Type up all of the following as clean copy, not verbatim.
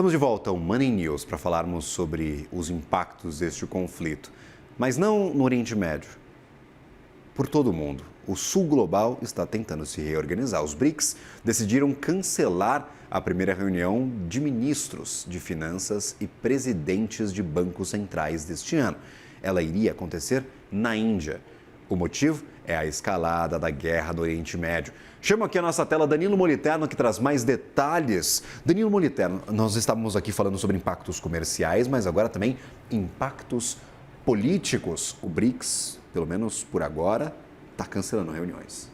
Estamos de volta ao Money News para falarmos sobre os impactos deste conflito, mas não no Oriente Médio. Por todo o mundo, o Sul global está tentando se reorganizar. Os BRICS decidiram cancelar a primeira reunião de ministros de finanças e presidentes de bancos centrais deste ano. Ela iria acontecer na Índia. O motivo é a escalada da guerra do Oriente Médio. Chamo aqui a nossa tela Danilo Moliterno, que traz mais detalhes. Danilo Moliterno, nós estávamos aqui falando sobre impactos comerciais, mas agora também impactos políticos. O BRICS, pelo menos por agora, está cancelando reuniões.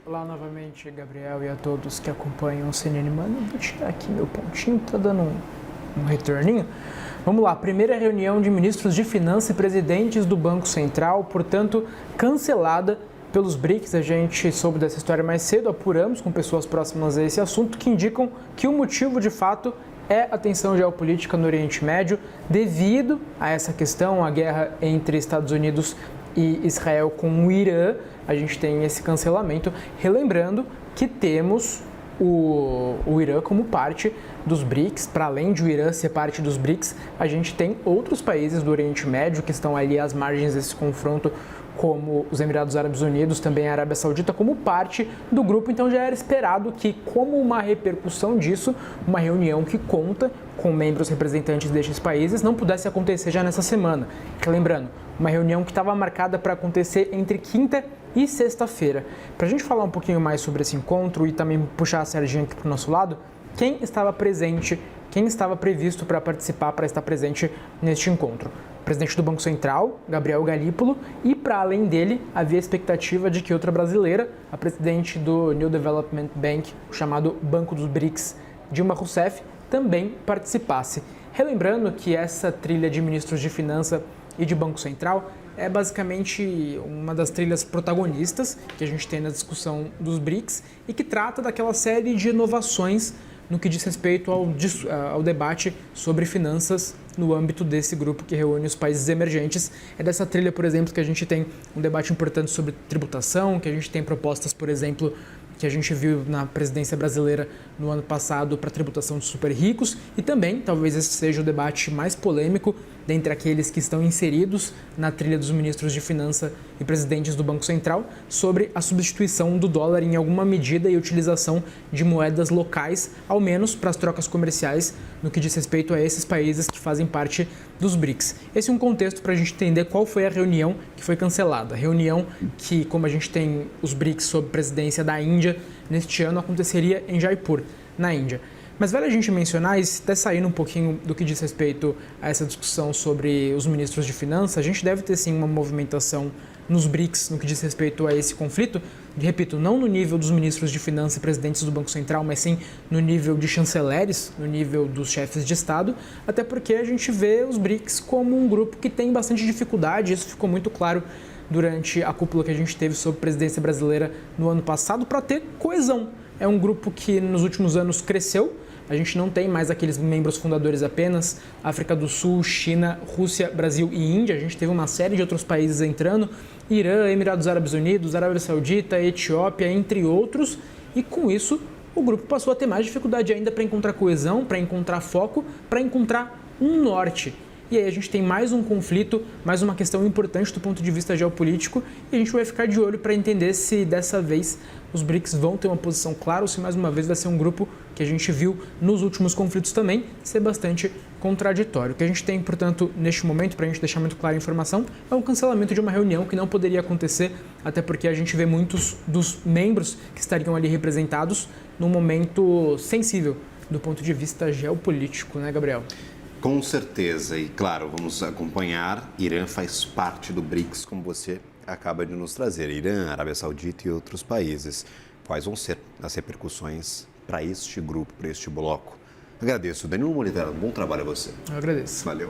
Olá novamente, Gabriel, e a todos que acompanham o CNN Money. Vou tirar aqui meu pontinho, tá dando um retorninho. Vamos lá, primeira reunião de ministros de finanças e presidentes do Banco Central, portanto, cancelada pelos BRICS. A gente soube dessa história mais cedo, apuramos com pessoas próximas a esse assunto, que indicam que o motivo, de fato, é a tensão geopolítica no Oriente Médio, devido a essa questão, a guerra entre Estados Unidos e Israel com o Irã. A gente tem esse cancelamento, relembrando que temos o Irã como parte dos BRICS. Para além de o Irã ser parte dos BRICS, a gente tem outros países do Oriente Médio que estão ali às margens desse confronto, como os Emirados Árabes Unidos, também a Arábia Saudita, como parte do grupo. Então já era esperado que, como uma repercussão disso, uma reunião que conta com membros representantes destes países não pudesse acontecer já nessa semana. Lembrando, uma reunião que estava marcada para acontecer entre quinta e sexta-feira. Para a gente falar um pouquinho mais sobre esse encontro e também puxar a sardinha aqui para o nosso lado, quem estava presente, quem estava previsto para participar, para estar presente neste encontro? O presidente do Banco Central, Gabriel Galípolo, e para além dele havia a expectativa de que outra brasileira, a presidente do New Development Bank, o chamado Banco dos BRICS, Dilma Rousseff, também participasse. Relembrando que essa trilha de ministros de Finança e de Banco Central é basicamente uma das trilhas protagonistas que a gente tem na discussão dos BRICS e que trata daquela série de inovações no que diz respeito ao debate sobre finanças no âmbito desse grupo que reúne os países emergentes. É dessa trilha, por exemplo, que a gente tem um debate importante sobre tributação, que a gente tem propostas, por exemplo, que a gente viu na presidência brasileira no ano passado para a tributação de super ricos, e também, talvez esse seja o debate mais polêmico dentre aqueles que estão inseridos na trilha dos ministros de Finança e presidentes do Banco Central, sobre a substituição do dólar em alguma medida e utilização de moedas locais, ao menos para as trocas comerciais, no que diz respeito a esses países que fazem parte dos BRICS. Esse é um contexto para a gente entender qual foi a reunião que foi cancelada. A reunião que, como a gente tem os BRICS sob presidência da Índia, neste ano aconteceria em Jaipur, na Índia. Mas vale a gente mencionar, e até saindo um pouquinho do que diz respeito a essa discussão sobre os ministros de finanças, a gente deve ter sim uma movimentação nos BRICS no que diz respeito a esse conflito. Repito, não no nível dos ministros de finanças e presidentes do Banco Central, mas sim no nível de chanceleres, no nível dos chefes de Estado, até porque a gente vê os BRICS como um grupo que tem bastante dificuldade. Isso ficou muito claro durante a cúpula que a gente teve sob presidência brasileira no ano passado, para ter coesão. É um grupo que nos últimos anos cresceu. A gente não tem mais aqueles membros fundadores apenas, África do Sul, China, Rússia, Brasil e Índia. A gente teve uma série de outros países entrando, Irã, Emirados Árabes Unidos, Arábia Saudita, Etiópia, entre outros. E com isso, o grupo passou a ter mais dificuldade ainda para encontrar coesão, para encontrar foco, para encontrar um norte. E aí a gente tem mais um conflito, mais uma questão importante do ponto de vista geopolítico, e a gente vai ficar de olho para entender se dessa vez os BRICS vão ter uma posição clara ou se mais uma vez vai ser um grupo que a gente viu nos últimos conflitos também ser bastante contraditório. O que a gente tem, portanto, neste momento, para a gente deixar muito clara a informação, é o cancelamento de uma reunião que não poderia acontecer, até porque a gente vê muitos dos membros que estariam ali representados num momento sensível do ponto de vista geopolítico, né, Gabriel? Com certeza, e claro, vamos acompanhar. Irã faz parte do BRICS, como você acaba de nos trazer. Irã, Arábia Saudita e outros países. Quais vão ser as repercussões para este grupo, para este bloco? Agradeço. Danilo Moliterno, bom trabalho a você. Eu agradeço. Valeu.